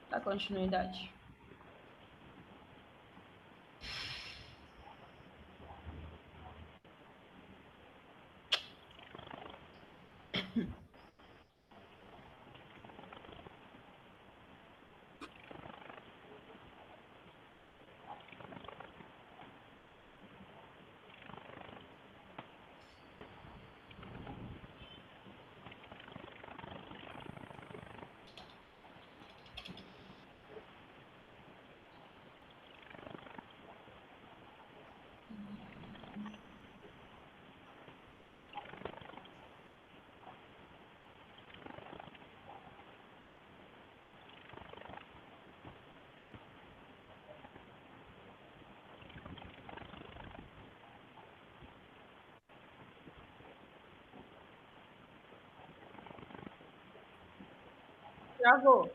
Dá continuidade. Travou.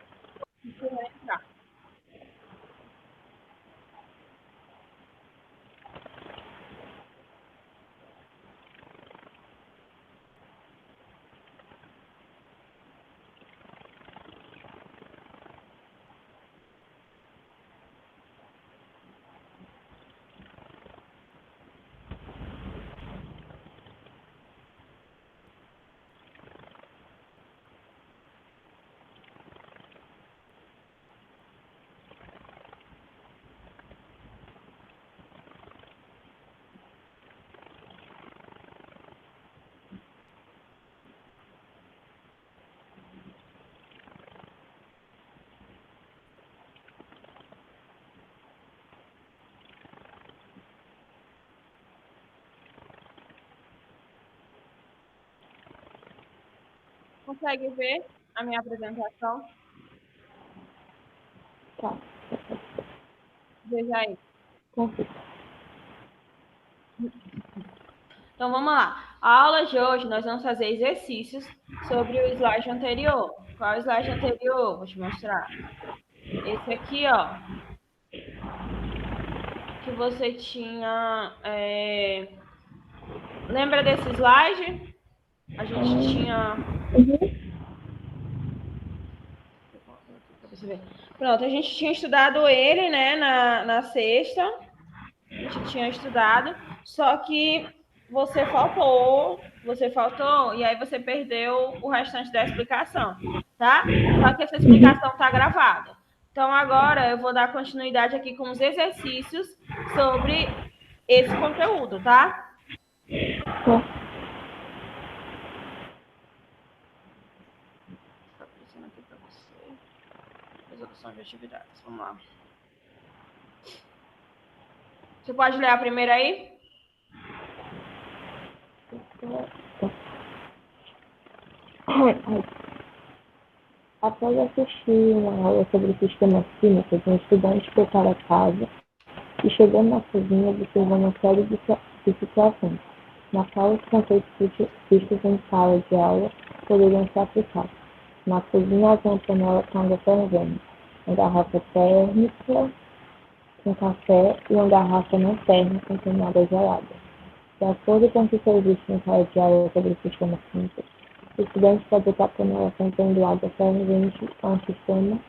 Consegue ver a minha apresentação? Tá. Veja aí. Consigo. Então, vamos lá. A aula de hoje, nós vamos fazer exercícios sobre o slide anterior. Qual é o slide anterior? Vou te mostrar. Esse aqui, ó. Que você tinha... Lembra desse slide? A gente tinha... Pronto, a gente tinha estudado ele, né, na sexta. A gente tinha estudado, só que você faltou, e aí você perdeu o restante da explicação, tá? Só que essa explicação está gravada. Então, agora eu vou dar continuidade aqui com os exercícios sobre esse conteúdo, tá? Tá aparecendo aqui para você. Resolução de atividades. Vamos lá. Você pode ler a primeira aí? Após assistir uma aula sobre sistemas químicos, um estudante foi para casa e, chegando na cozinha, observou uma série de situações, na qual os conceitos vistos em sala de aula poderiam ser aplicados. Na cozinha havia uma panela com água fervendo, uma garrafa térmica com café e uma garrafa não térmica contendo água gelada. De acordo com o que foi visto em sala de aula sobre sistemas químicos, o estudante pode botar a panela contendo água fervente a um sistema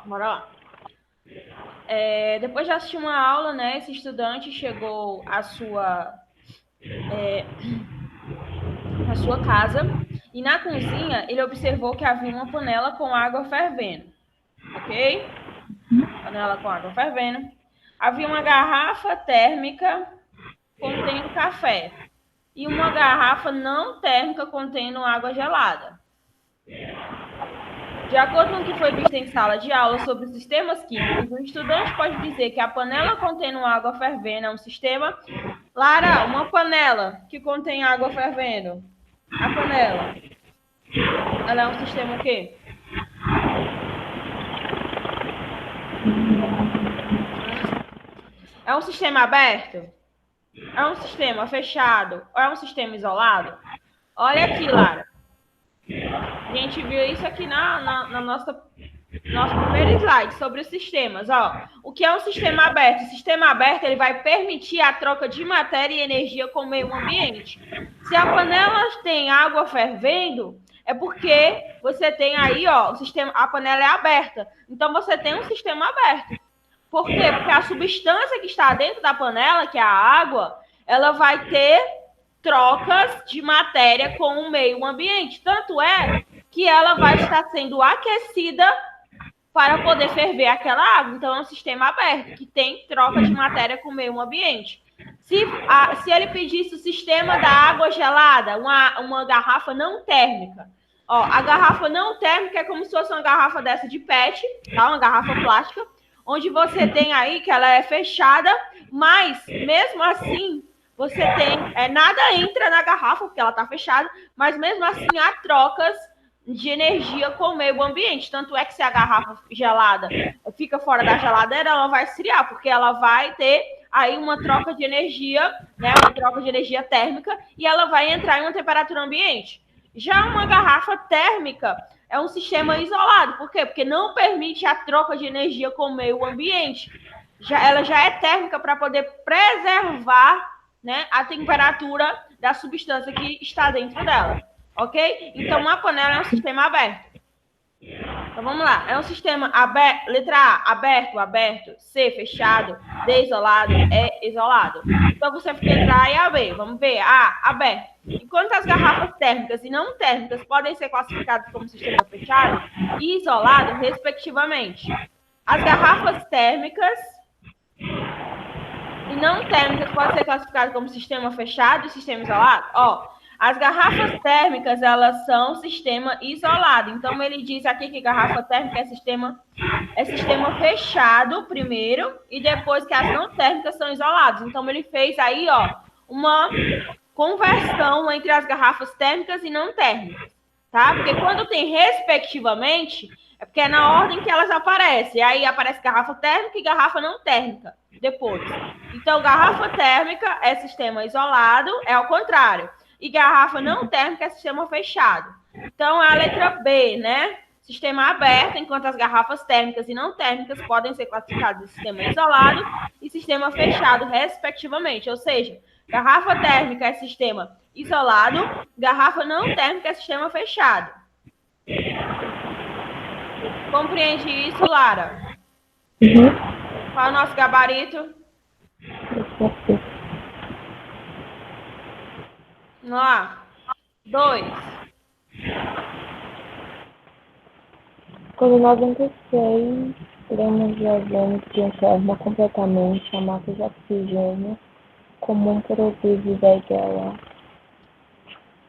Bora lá. Depois de assistir uma aula, né, esse estudante chegou à sua casa e na cozinha ele observou que havia uma panela com água fervendo, ok? Panela com água fervendo. Havia uma garrafa térmica contendo café e uma garrafa não térmica contendo água gelada. De acordo com o que foi visto em sala de aula sobre sistemas químicos, o estudante pode dizer que a panela contendo água fervendo é um sistema... Lara, uma panela que contém água fervendo. A panela. Ela é um sistema o quê? É um sistema aberto? É um sistema fechado? Ou é um sistema isolado? Olha aqui, Lara. A gente viu isso aqui na nossa nosso primeiro slide sobre os sistemas. Ó, o que é um sistema aberto? O sistema aberto ele vai permitir a troca de matéria e energia com o meio ambiente. Se a panela tem água fervendo, é porque você tem aí, ó, o sistema, a panela é aberta. Então você tem um sistema aberto. Por quê? Porque a substância que está dentro da panela, que é a água, ela vai ter trocas de matéria com o meio ambiente. Tanto é que ela vai estar sendo aquecida para poder ferver aquela água. Então, é um sistema aberto, que tem troca de matéria com o meio ambiente. Se ele pedisse o sistema da água gelada, uma garrafa não térmica. Ó, a garrafa não térmica é como se fosse uma garrafa dessa de PET, tá? Uma garrafa plástica, onde você tem aí que ela é fechada, mas mesmo assim você tem nada entra na garrafa porque ela está fechada, mas mesmo assim há trocas de energia com o meio ambiente. Tanto é que se a garrafa gelada fica fora da geladeira, ela vai esfriar, porque ela vai ter aí uma troca de energia, né, uma troca de energia térmica, e ela vai entrar em uma temperatura ambiente. Já uma garrafa térmica é um sistema isolado. Por quê? Porque não permite a troca de energia com o meio ambiente. Ela já é térmica para poder preservar, né, a temperatura da substância que está dentro dela. Ok? Então, uma panela é um sistema aberto. Então, vamos lá. É um sistema aberto. Letra A, aberto, aberto. C, fechado. D, isolado. E, isolado. Então, você fica entre A e a B. Vamos ver. A, aberto. Enquanto as garrafas térmicas e não térmicas podem ser classificadas como sistema fechado e isolado, respectivamente. As garrafas térmicas e não térmicas podem ser classificadas como sistema fechado e sistema isolado. Ó, as garrafas térmicas, elas são sistema isolado. Então, ele diz aqui que garrafa térmica é sistema fechado primeiro e depois que as não térmicas são isoladas. Então, ele fez aí, ó, uma conversão entre as garrafas térmicas e não térmicas, tá? Porque quando tem respectivamente, é porque é na ordem que elas aparecem. Aí aparece garrafa térmica e garrafa não térmica depois. Então, garrafa térmica é sistema isolado, é ao contrário. E garrafa não térmica é sistema fechado. Então, a letra B, né? Sistema aberto, enquanto as garrafas térmicas e não térmicas podem ser classificadas em sistema isolado e sistema fechado, respectivamente. Ou seja, garrafa térmica é sistema isolado, garrafa não térmica é sistema fechado. Compreende isso, Lara? Qual é o nosso gabarito? Vamos lá. 2. Quando 96 gramas de ozônio transforma completamente a massa de oxigênio comum produzida é igual a...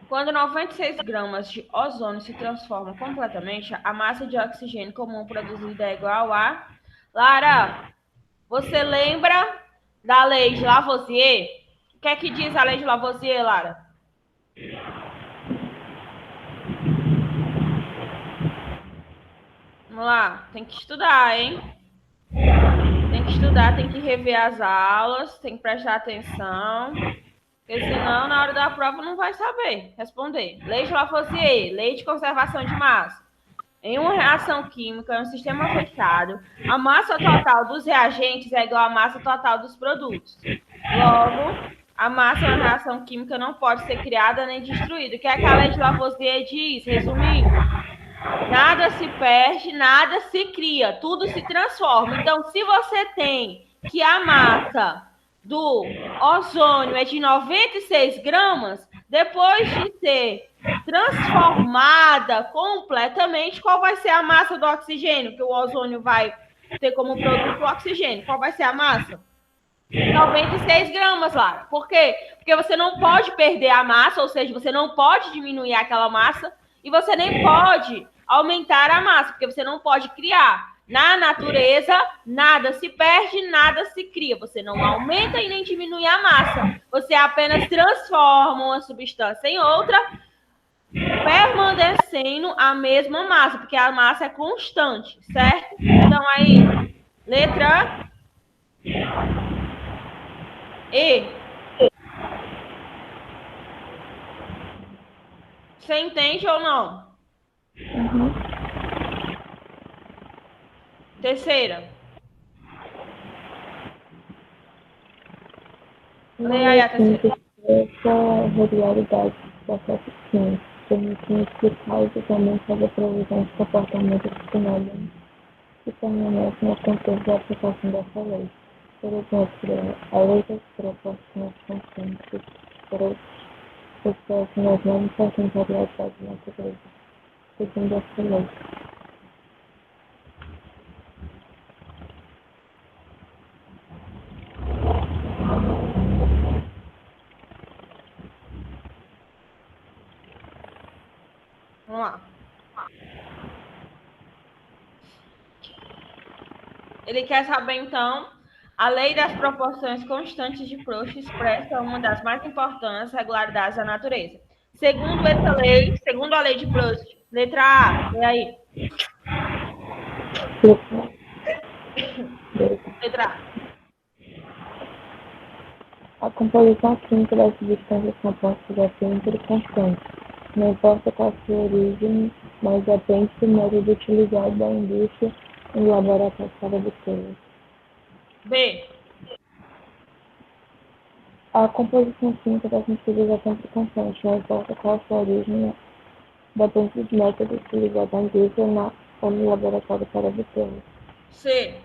Quando 96 gramas de ozônio se transforma completamente, a massa de oxigênio comum produzida é igual a... Lara, você lembra da lei de Lavoisier? O que é que diz a lei de Lavoisier, Lara? Vamos lá, tem que estudar, hein? Tem que estudar, tem que rever as aulas, tem que prestar atenção, porque senão na hora da prova não vai saber responder. Lei de Lavoisier, lei de conservação de massa. Em uma reação química, em um sistema fechado, a massa total dos reagentes é igual à massa total dos produtos. Logo, a massa em uma reação química não pode ser criada nem destruída. O que é que a lei de Lavoisier diz? Resumindo, nada se perde, nada se cria, tudo se transforma. Então, se você tem que a massa do ozônio é de 96 gramas, depois de ser transformada completamente, qual vai ser a massa do oxigênio? Que o ozônio vai ter como produto o oxigênio. Qual vai ser a massa? 96 gramas, Lara. Por quê? Porque você não pode perder a massa, ou seja, você não pode diminuir aquela massa e você nem pode aumentar a massa, porque você não pode criar. Na natureza, nada se perde, nada se cria. Você não aumenta e nem diminui a massa. Você apenas transforma uma substância em outra, permanecendo a mesma massa, porque a massa é constante, certo? Então, aí, letra E. Você entende ou não? Uhum. Terceira. Leia aí a terceira. Essa regularidade do processo químico, permitindo explicar exatamente as previsões de comportamento dos fenômenos que permanecem no contexto da aplicação dessa lei. Por exemplo, a lei das proporções constantes expressa nas não importantes realidades da natureza, segundo essa lei. Vamos lá. Ele quer saber, então, a lei das proporções constantes de Proust expressa uma das mais importantes regularidades da natureza. Segundo essa lei, segundo a lei de Proust, letra A, e aí? Letra A composição química das substâncias compostas é sempre constante. Não importa qual sua origem, mas depende do método utilizado da indústria em laboratórios para obtê-las. B. A composição química das misturas é sempre constante, não importa qual sua origem, depende do método utilizado da indústria ou no laboratório para obtê-las. C.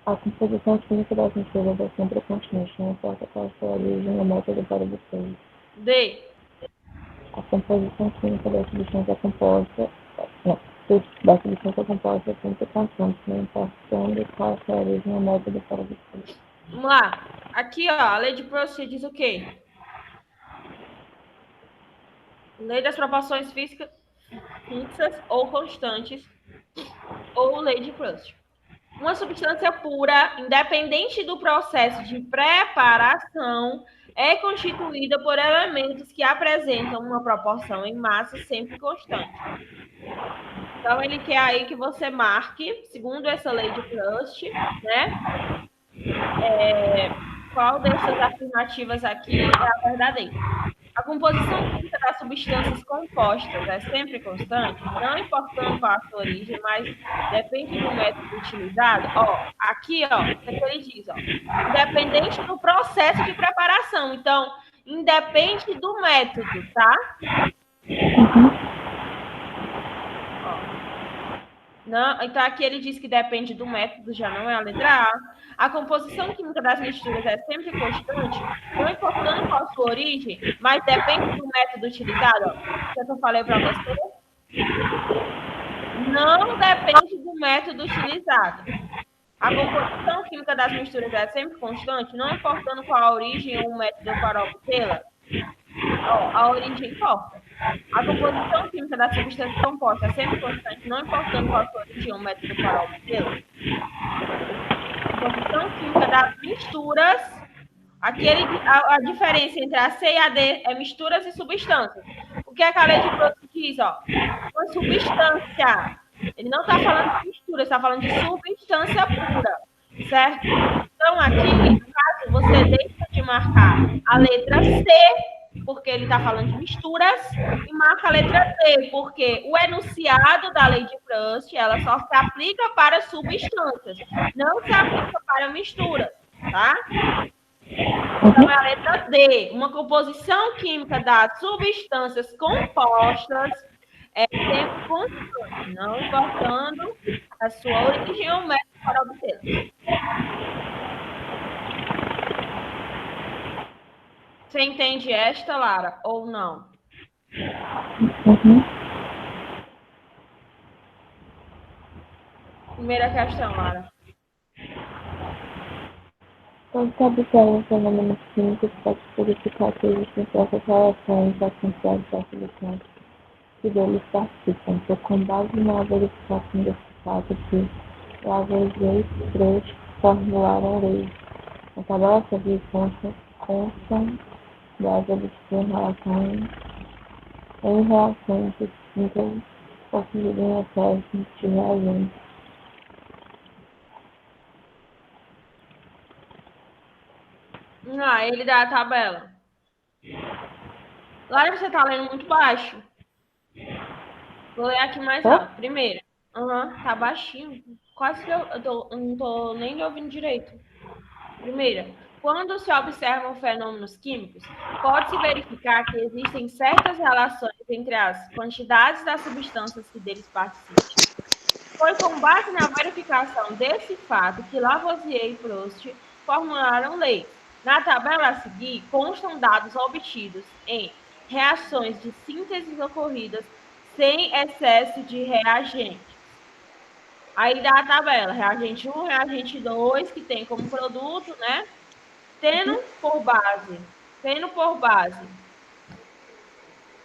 A composição química das misturas é sempre constante, não importa qual sua origem ou método para obtê-las. D. A composição química da substância composta é sempre constante, não importando qual a origem ou método para obter. Vamos lá. Aqui, ó, a lei de Proust diz o quê? Lei das proporções físicas fixas ou constantes, ou lei de Proust. Uma substância pura, independente do processo de preparação, é constituída por elementos que apresentam uma proporção em massa sempre constante. Então, ele quer aí que você marque, segundo essa lei de Proust, né? Qual dessas afirmativas aqui é a verdadeira? A composição química das substâncias compostas é sempre constante, não importando qual a sua origem, mas depende do método utilizado. Ó, aqui, ó, o que ele diz, ó, independente do processo de preparação. Então, independe do método, tá? Não, então, aqui ele diz que depende do método, já não é a letra A. A composição química das misturas é sempre constante, não importando qual a sua origem, mas depende do método utilizado. Ó, que eu falei para você. Não depende do método utilizado. A composição química das misturas é sempre constante, não importando qual a origem ou o método para obtê-la. A origem importa. A composição química da substância composta é sempre constante, não importando qual a sua origem ou o método para obtê-la. A composição química das misturas. Aqui a diferença entre a C e a D é misturas e substâncias. O que é que a lei de Proust diz? Ó? Uma substância. Ele não está falando de mistura, está falando de substância pura. Certo? Então, aqui, no caso, você deixa de marcar a letra C, porque ele está falando de misturas, e marca a letra D, porque o enunciado da lei de Proust, ela só se aplica para substâncias, não se aplica para misturas, tá? Então, é a letra D. Uma composição química das substâncias compostas é sempre constante, não importando a sua origem ou método para obtê-la. Você entende esta, Lara, ou não? Primeira questão, Lara. Quando se observam fenômenos químicos, pode verificar que existem certas relações essenciais da substância que deles participam, que com base na verificação desse fato que Lavoisier e Proust formularam leis. A tabela sobre constam das obscuras em reações distintas possuírem efeitos de reagentes. Ele dá a tabela. Lara, você está lendo muito baixo. Vou ler aqui mais alto. Primeiro, Tá baixinho. Quase que eu não tô nem ouvindo direito. Primeira, quando se observam fenômenos químicos, pode-se verificar que existem certas relações entre as quantidades das substâncias que deles participam. Foi com base na verificação desse fato que Lavoisier e Proust formularam leis. Na tabela a seguir, constam dados obtidos em reações de síntese ocorridas sem excesso de reagentes. Aí dá a tabela, reagente 1, reagente 2, que tem como produto, né? Tendo por base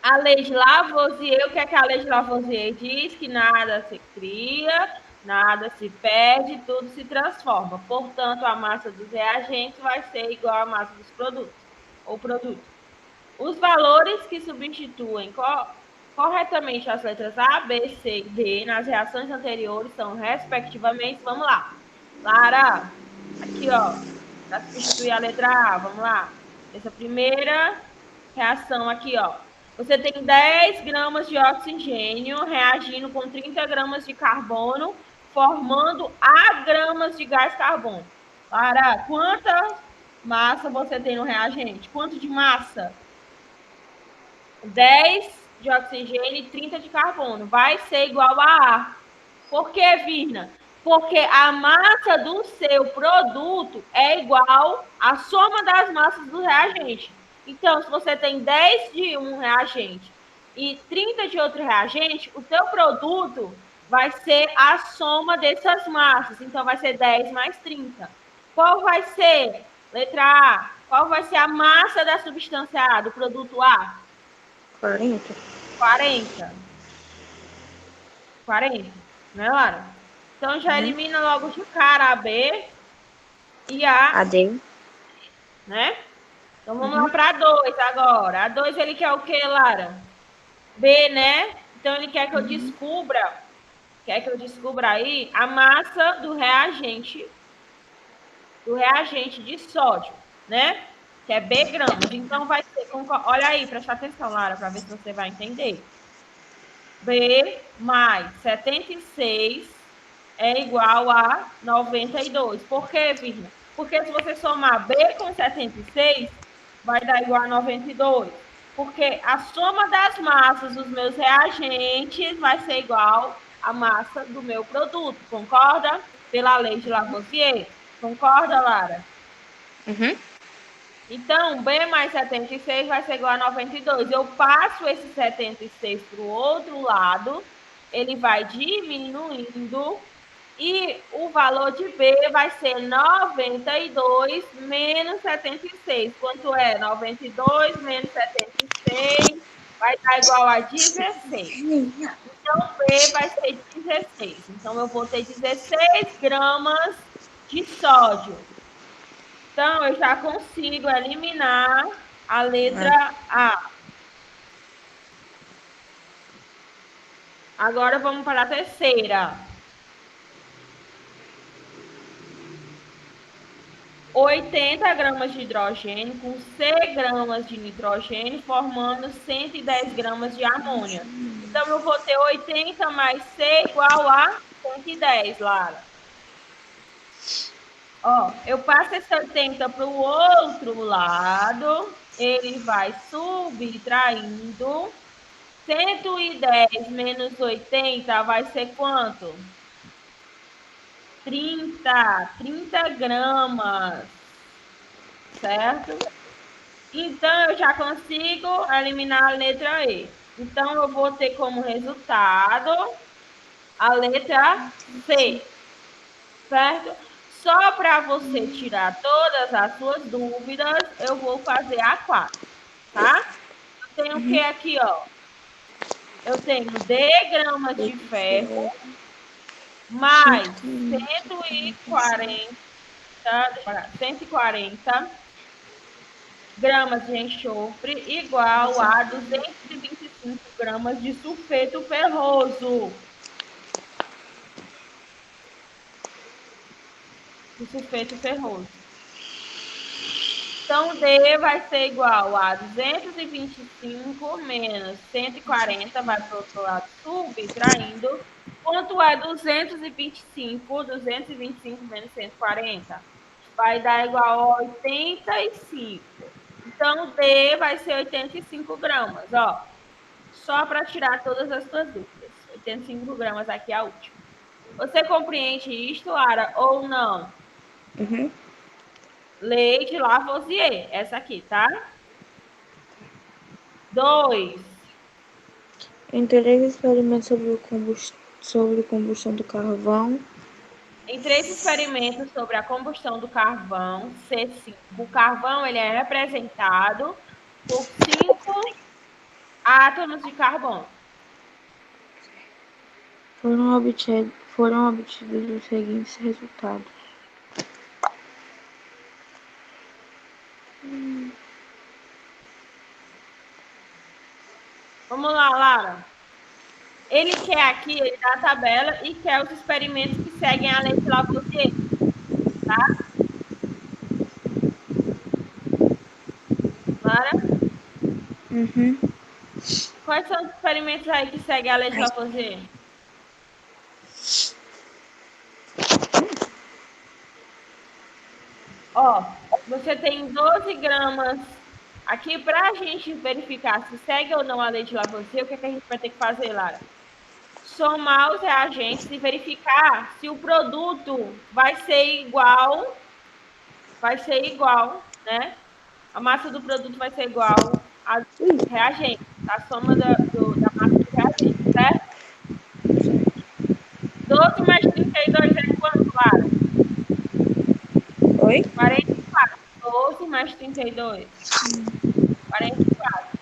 a lei de Lavoisier. O que é que a lei de Lavoisier diz? Que nada se cria, nada se perde, tudo se transforma. Portanto, a massa dos reagentes vai ser igual à massa dos produtos, ou produto. Os valores que substituem corretamente as letras A, B, C e D nas reações anteriores são, respectivamente, vamos lá. Lara, aqui, ó, para substituir a letra A, vamos lá. Essa primeira reação aqui, ó. Você tem 10 gramas de oxigênio reagindo com 30 gramas de carbono, formando A gramas de gás carbônico. Lara, quanta massa você tem no reagente? Quanto de massa? 10 de oxigênio e 30 de carbono. Vai ser igual a A. Por que, Virna? Porque a massa do seu produto é igual à soma das massas do reagente. Então, se você tem 10 de um reagente e 30 de outro reagente, o seu produto vai ser a soma dessas massas. Então, vai ser 10 mais 30. Qual vai ser? Letra A. Qual vai ser a massa da substância A, do produto A? 40. 40, né, Lara? Então já elimina logo de cara a B e a D, né? Então vamos lá para a 2 agora. A 2 ele quer o que, Lara? B, né? Então ele quer que eu descubra, aí a massa do reagente de sódio, né? Que é B gramas. Então vai ser, olha aí, presta atenção, Lara, para ver se você vai entender. B mais 76 é igual a 92. Por quê, Virna? Porque se você somar B com 76, vai dar igual a 92. Porque a soma das massas dos meus reagentes vai ser igual à massa do meu produto. Concorda? Pela lei de Lavoisier. Concorda, Lara? Então, B mais 76 vai ser igual a 92. Eu passo esse 76 para o outro lado, ele vai diminuindo, e o valor de B vai ser 92 menos 76. Quanto é? 92 menos 76 vai dar igual a 16. Então, B vai ser 16. Então, eu vou ter 16 gramas de sódio. Então, eu já consigo eliminar a letra A. Agora, vamos para a terceira. 80 gramas de hidrogênio com 100 gramas de nitrogênio, formando 110 gramas de amônia. Então, eu vou ter 80 mais C igual a 110, Lara. Ó, eu passo esse 80 para o outro lado, ele vai subtraindo. 110 menos 80 vai ser quanto? 30 gramas, certo? Então, eu já consigo eliminar a letra E. Então, eu vou ter como resultado a letra C, certo? Só para você tirar todas as suas dúvidas, eu vou fazer a 4, tá? Eu tenho o que aqui, ó? Eu tenho D gramas de ferro mais 140 gramas de enxofre igual a 225 gramas de sulfeto ferroso. Então, D vai ser igual a 225 menos 140, vai para o outro lado subtraindo, Quanto é 225? 225 menos 140 vai dar igual a 85. Então, D vai ser 85 gramas, ó. Só para tirar todas as suas dúvidas. 85 gramas aqui é a última. Você compreende isto, Lara, ou não? Uhum. Lei de Lavoisier, essa aqui, tá? 2. Em 3 experimentos sobre combustão do carvão, Em 3 experimentos sobre a combustão do carvão, C5, o carvão ele é representado por 5 átomos de carbono. foram obtidos os seguintes resultados. Vamos lá, Lara. Ele quer aqui, ele dá a tabela e quer os experimentos que seguem a lei de Lavoisier, tá? Lara? Uhum. Quais são os experimentos aí que seguem a lei de Lavoisier? Ó, você tem 12 gramas. Aqui, para a gente verificar se segue ou não a lei de Lavoisier, o que, é que a gente vai ter que fazer, Lara? Somar os reagentes e verificar se o produto vai ser igual, né? A massa do produto vai ser igual a reagente, a soma da massa do reagente, certo? 12 mais 32 é quanto, Lara? Oi? 44. 12 mais 32. 44.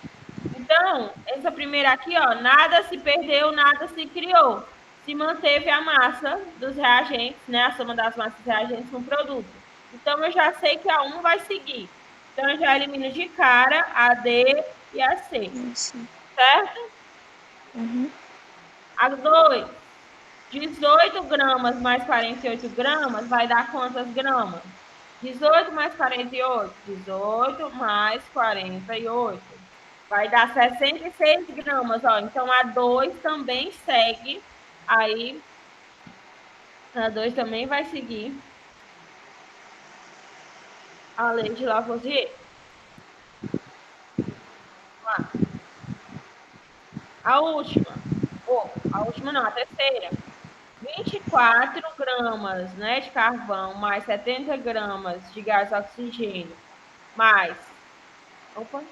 Então, essa primeira aqui, ó, nada se perdeu, nada se criou. Se manteve a massa dos reagentes, né? A soma das massas dos reagentes no produto. Então, eu já sei que a 1 vai seguir. Então, eu já elimino de cara a D e a C. Sim. Certo? Uhum. A 2. 18 gramas mais 48 gramas vai dar quantas gramas? 18 mais 48. 18 mais 48. Vai dar 66 gramas, ó. Então, a 2 também segue. Aí, a 2 também vai seguir a lei de Lavoisier. A última. A última não, a terceira. 24 gramas, né, de carvão, mais 70 gramas de gás oxigênio, mais... Opa.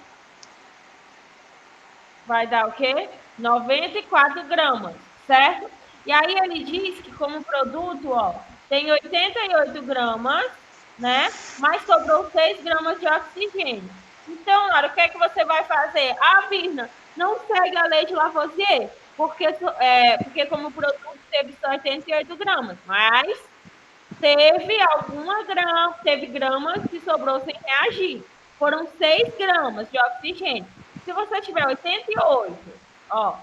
Vai dar o quê? 94 gramas, certo? E aí ele diz que como produto, ó, tem 88 gramas, né? Mas sobrou 6 gramas de oxigênio. Então, Laura, o que é que você vai fazer? Ah, Virna, não segue a lei de Lavoisier, porque como produto teve só 88 gramas, mas teve gramas que sobrou sem reagir. Foram 6 gramas de oxigênio. Se você tiver 88, ó,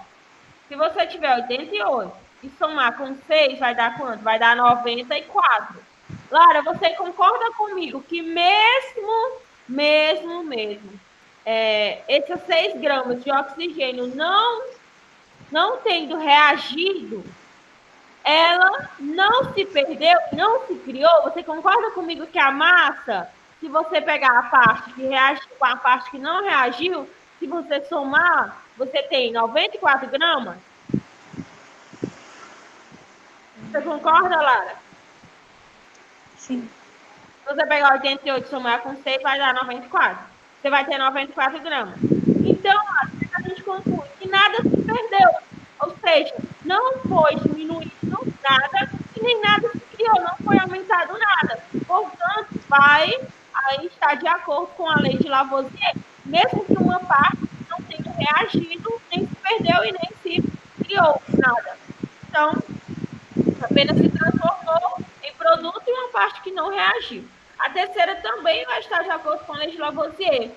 se você tiver 88 e somar com 6, vai dar quanto? Vai dar 94. Lara, você concorda comigo que mesmo, esses 6 gramas de oxigênio não tendo reagido, ela não se perdeu, não se criou? Você concorda comigo que a massa, se você pegar a parte que reagiu com a parte que não reagiu, se você somar, você tem 94 gramas? Você concorda, Lara? Sim. Se você pegar 88 e somar com 6, vai dar 94. Você vai ter 94 gramas. Então, a gente conclui que nada se perdeu. Ou seja, não foi diminuído nada e nem nada se criou, não foi aumentado nada. Portanto, vai aí estar de acordo com a lei de Lavoisier, mesmo que uma parte não tenha reagido, nem se perdeu e nem se criou nada. Então, apenas se transformou em produto e uma parte que não reagiu. A terceira também vai estar de acordo com a lei de Lavoisier.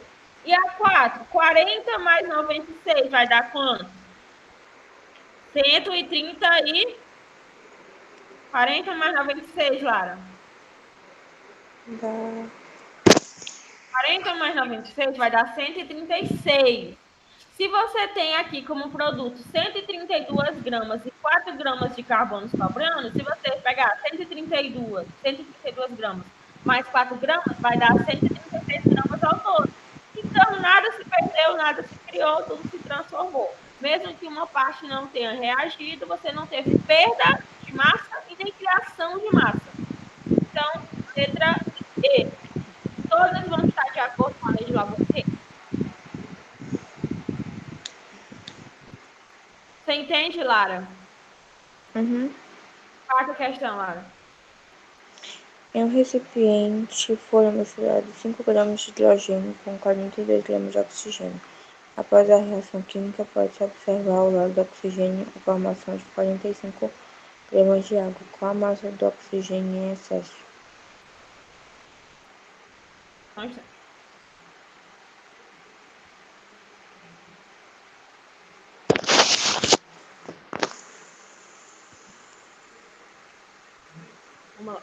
E a 4, 40 mais 96 vai dar quanto? 130 e 40 mais 96, Lara. Dá 40 mais 96 vai dar 136. Se você tem aqui como produto 132 gramas e 4 gramas de carbono sobrando, se você pegar 132 gramas mais 4 gramas, vai dar 136 gramas ao todo. Então, nada se perdeu, nada se criou, tudo se transformou. Mesmo que uma parte não tenha reagido, você não teve perda de massa e nem criação de massa. Então, letra E. Todas vão estar de acordo com a lei de Lavoisier. Você entende, Lara? Uhum. Quarta questão, Lara. Em um recipiente foram misturados 5 gramas de hidrogênio com 42 gramas de oxigênio. Após a reação química, pode-se observar ao lado do oxigênio a formação de 45 gramas de água. Qual a massa do oxigênio em excesso? Só um instante. Vamos lá.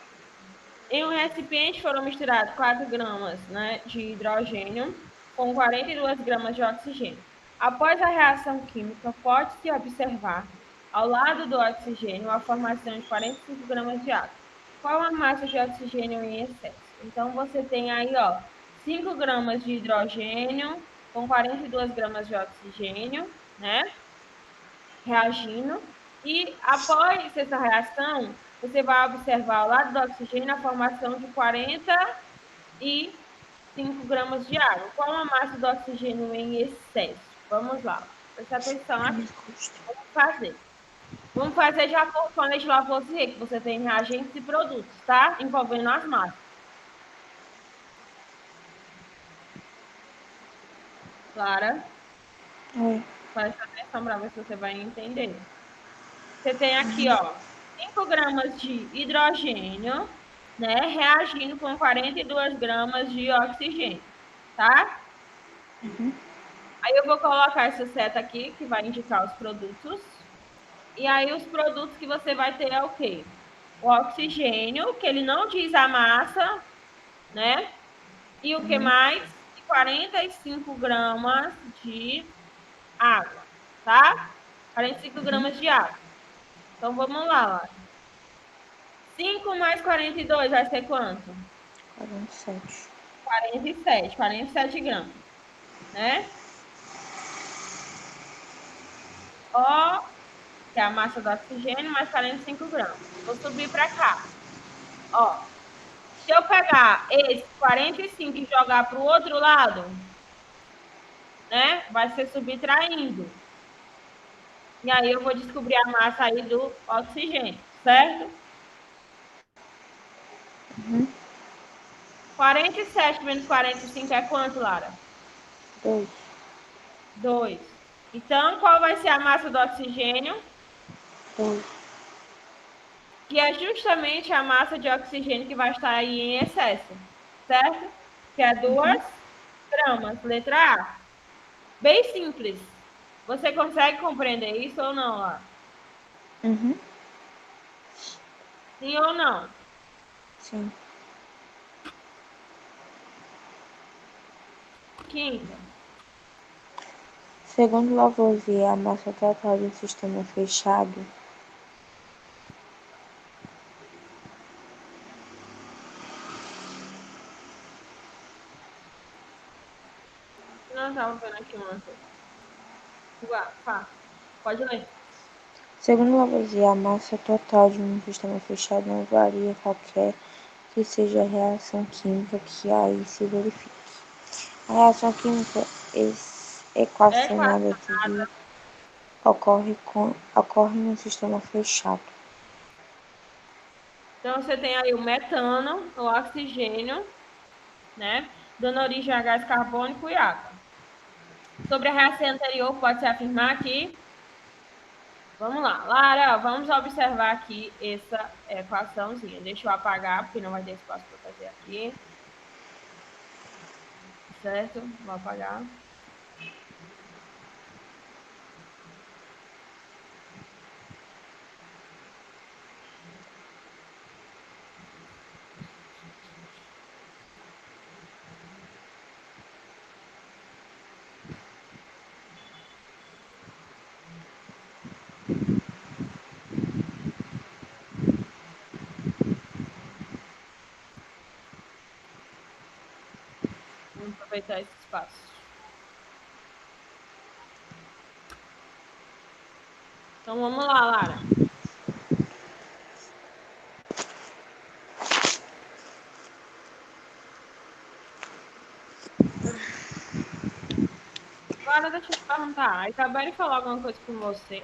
Em um recipiente foram misturados 4 gramas, né, de hidrogênio com 42 gramas de oxigênio. Após a reação química, pode-se observar, ao lado do oxigênio, a formação de 45 gramas de água. Qual a massa de oxigênio em excesso? Então, você tem aí, ó, 5 gramas de hidrogênio com 42 gramas de oxigênio, né, reagindo. E após essa reação, você vai observar ao lado do oxigênio a formação de 45 gramas de água. Qual a massa do oxigênio em excesso? Vamos lá, preste atenção aqui. Vamos fazer. Vamos fazer de acordo com a lei de Lavoisier, que você tem reagentes e produtos, tá? Envolvendo as massas. Clara, preste atenção para ver se você vai entender. Você tem aqui, ó, 5 gramas de hidrogênio, né, reagindo com 42 gramas de oxigênio, tá? Aí eu vou colocar essa seta aqui, que vai indicar os produtos. E aí os produtos que você vai ter é o quê? O oxigênio, que ele não diz a massa, né? E o que mais? E 45 gramas de água, tá? 45 gramas de água. Então vamos lá. 5 mais 42 vai ser quanto? 47. 47 gramas, né? O, que é a massa do oxigênio, mais 45 gramas. Vou subir para cá. Ó, se eu pegar esse 45 e jogar para o outro lado, né? Vai ser subtraindo. E aí eu vou descobrir a massa aí do oxigênio, certo? 47 menos 45 é quanto, Lara? 2. 2. Então, qual vai ser a massa do oxigênio? 2. Que é justamente a massa de oxigênio que vai estar aí em excesso, certo? Que é 2 gramas, letra A. Bem simples. Você consegue compreender isso ou não, Lara? Sim ou não? Sim. Quinta. Segundo Lavoisier, a massa total de um sistema fechado Não estava vendo aqui uma coisa. Pode ler. Segundo Lavoisier, a massa total de um sistema fechado não varia qualquer que seja a reação química que aí se verifique. A reação química equacionada a seguir ocorre no sistema fechado. Então, você tem aí o metano, o oxigênio, né? Dando origem a gás carbônico e água. Sobre a reação anterior, pode-se afirmar que... Vamos lá, Lara, vamos observar aqui essa equaçãozinha. Deixa eu apagar, porque não vai ter espaço para fazer aqui. Certo? Vou apagar. aproveitar esse espaço. Então, vamos lá, Lara. Agora, deixa eu te perguntar. A Isabelle falou alguma coisa com você?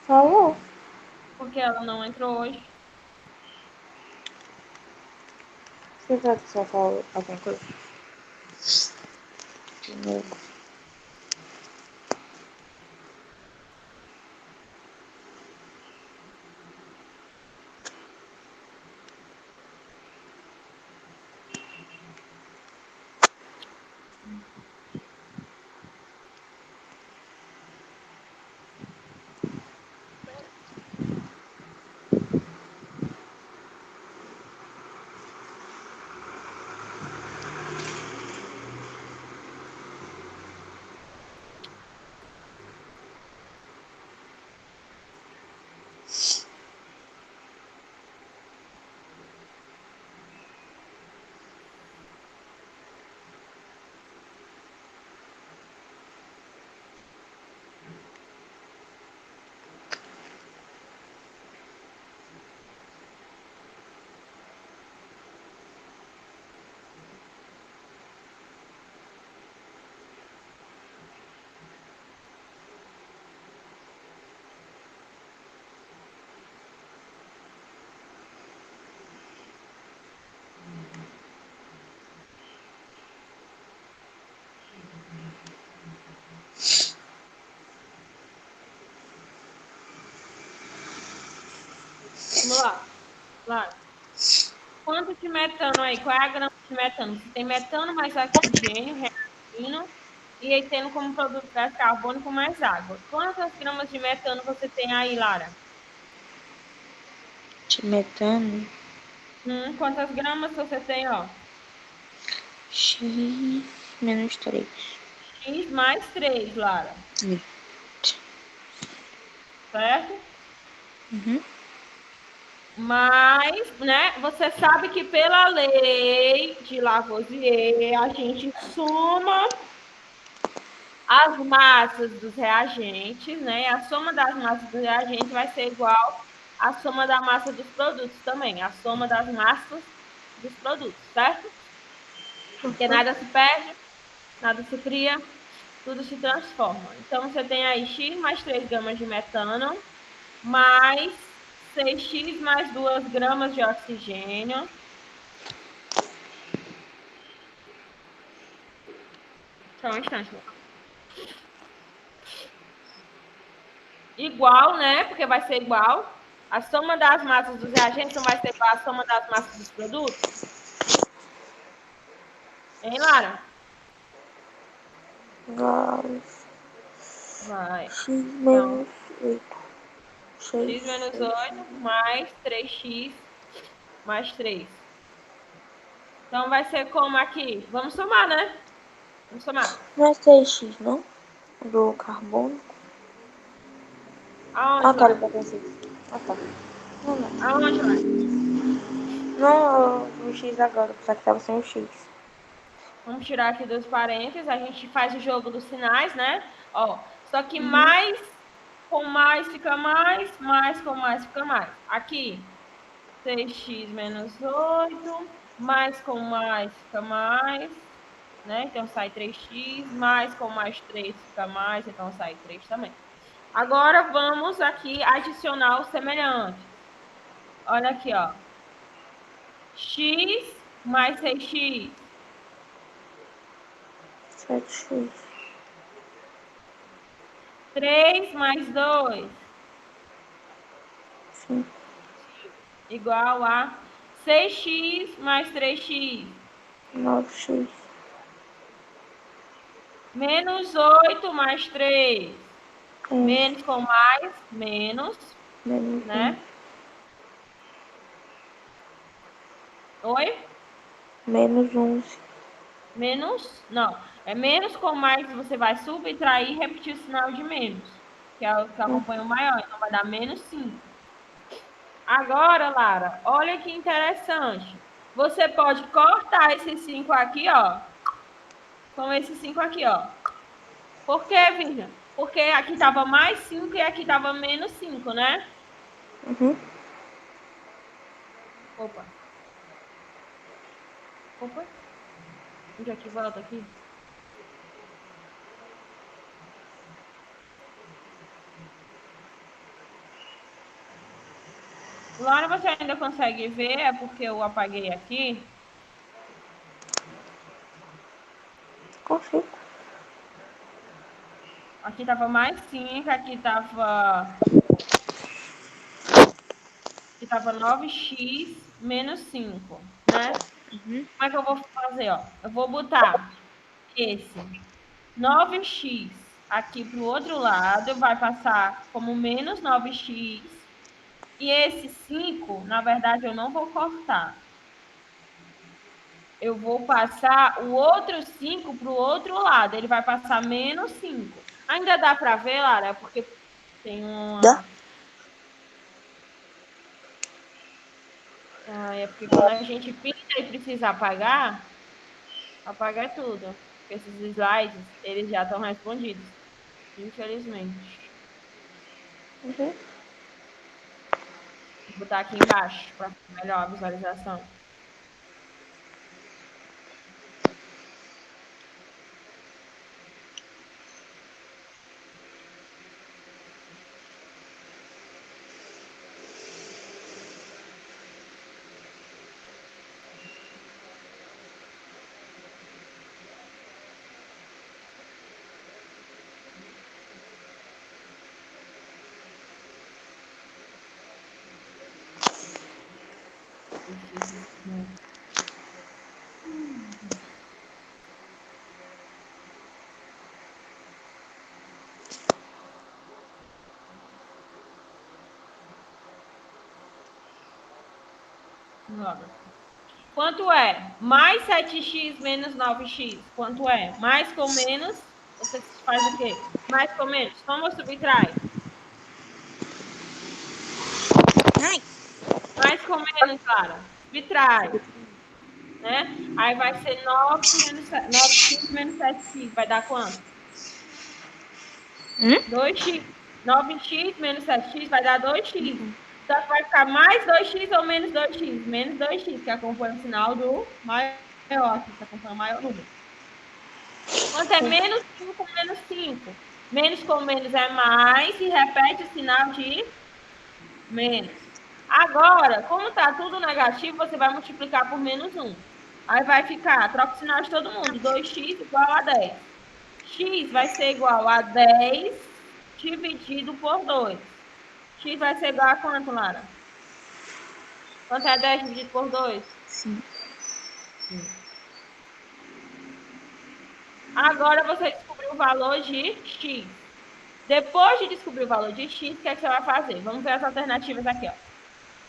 Falou. Porque ela não entrou hoje? Você sabe se ela falou alguma coisa? De novo. Vamos lá. Lara. Quanto de metano aí? Qual é a grama de metano? Você tem metano mais oxigênio, reagindo, e aí tendo como produto gás carbônico mais água. Quantas gramas de metano você tem aí, Lara? De metano. Quantas gramas você tem, ó? X menos 3. X mais 3, Lara. Certo? Uhum. Mas, né, você sabe que pela lei de Lavoisier, a gente soma as massas dos reagentes, né? A soma das massas dos reagentes vai ser igual à soma da massa dos produtos também, a soma das massas dos produtos, certo? Porque nada se perde, nada se cria, tudo se transforma. Então, você tem aí X mais 3 gramas de metano, mais 6x mais 2 gramas de oxigênio. Só um instante. Igual, né? Porque vai ser igual. A soma das massas dos reagentes não vai ser igual à soma das massas dos produtos? Hein, Lara? Gás. Vai. X Então, menos 8. x menos 8 mais 3x mais 3. Então, vai ser como aqui? Vamos somar, né? Vamos somar. Não é 6x, não? Do carbono. Ah, Aonde, tá, ele Lara? vai 6. Ah, tá. Não, não. Aonde, Lara? Não, eu X agora, só que tava sem o X. Vamos tirar aqui dos parênteses. A gente faz o jogo dos sinais, né? Ó, só que Uhum. mais com mais fica mais com mais fica mais. Aqui, 6x menos 8, mais com mais fica mais, né? Então sai 3x, mais com mais 3 fica mais, então sai 3 também. Agora vamos aqui adicionar os semelhantes. Olha aqui, ó. X mais 6x. 7x. 3 mais 2. 5. Igual a 6x mais 3x. 9x. Menos 8 mais 3. 11. Menos com mais, menos, Menos 1. né? Oi? Menos 11. Menos, não. É menos com mais, você vai subtrair e repetir o sinal de menos, que é o que acompanha o maior. Então, vai dar menos 5. Agora, Lara, olha que interessante. Você pode cortar esses 5 aqui, ó. com esses 5 aqui, ó. Por quê, Virgínia? Porque aqui estava mais 5 e aqui estava menos 5, né? Uhum. Opa. Onde é que volta aqui? Laura, você ainda consegue ver? É porque eu apaguei aqui. Consigo. Aqui estava mais 5, aqui estava 9x menos 5, né? Uhum. Como é que eu vou fazer? Ó? Eu vou botar esse 9x aqui para o outro lado, vai passar como menos 9x. E esse 5, na verdade, eu não vou cortar. Eu vou passar o outro 5 para o outro lado. Ele vai passar menos 5. Ainda dá para ver, Lara? Porque tem Dá? uma... é porque quando a gente pinta e precisa apagar, apaga tudo. Porque esses slides, eles já estão respondidos. Infelizmente. Uhum. Vou botar aqui embaixo para ficar melhor a visualização. Quanto é? Mais 7x menos 9x. Quanto é? Mais com menos, você faz o quê? Mais com menos. Soma ou subtrai? Ai. Mais com menos, Clara. Subtrai. Né? Aí vai ser 9x menos 7x. Vai dar quanto? 2x. 9x menos 7x vai dar 2x. Só que vai ficar mais 2x ou menos 2x? Menos 2x, que acompanha o sinal do maior, que acompanha o maior número. Quanto é menos 5, menos 5? Menos com menos é mais e repete o sinal de menos. Agora, como está tudo negativo, você vai multiplicar por menos 1. Aí vai ficar, troca o sinal de todo mundo, 2x igual a 10. X vai ser igual a 10 dividido por 2. X vai ser igual a quanto, Lara? Quanto é 10 dividido por 2? 5. Agora você descobriu o valor de X. Depois de descobrir o valor de X, o que é que você vai fazer? Vamos ver as alternativas aqui, ó.